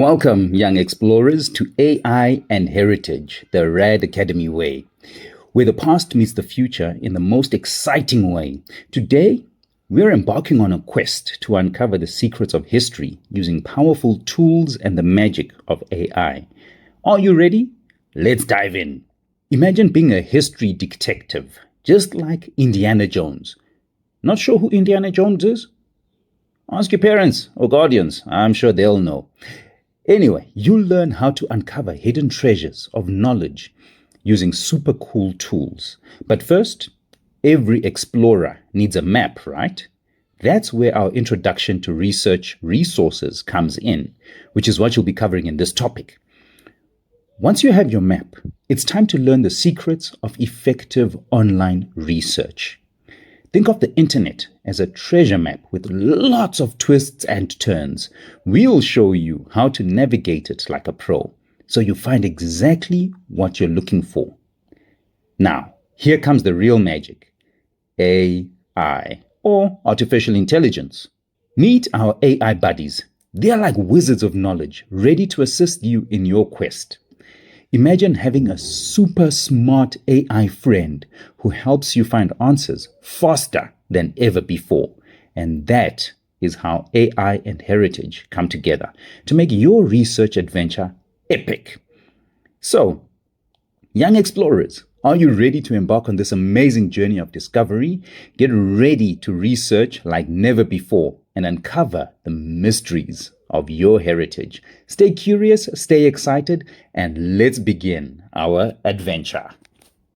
Welcome, young explorers, to AI and Heritage, the Rad Academy way, where the past meets the future in the most exciting way. Today, we're embarking on a quest to uncover the secrets of history using powerful tools and the magic of AI. Are you ready? Let's dive in. Imagine being a history detective, just like Indiana Jones. Not sure who Indiana Jones is? Ask your parents or guardians. I'm sure they'll know. Anyway, you'll learn how to uncover hidden treasures of knowledge using super cool tools. But first, every explorer needs a map, right? That's where our introduction to research resources comes in, which is what you'll be covering in this topic. Once you have your map, it's time to learn the secrets of effective online research. Think of the internet as a treasure map with lots of twists and turns. We'll show you how to navigate it like a pro, so you find exactly what you're looking for. Now, here comes the real magic. AI, or artificial intelligence. Meet our AI buddies. They are like wizards of knowledge, ready to assist you in your quest. Imagine having a super smart AI friend who helps you find answers faster than ever before. And that is how AI and Heritage come together to make your research adventure epic. So, young explorers, are you ready to embark on this amazing journey of discovery? Get ready to research like never before and uncover the mysteries of your heritage. Stay curious, stay excited, and let's begin our adventure.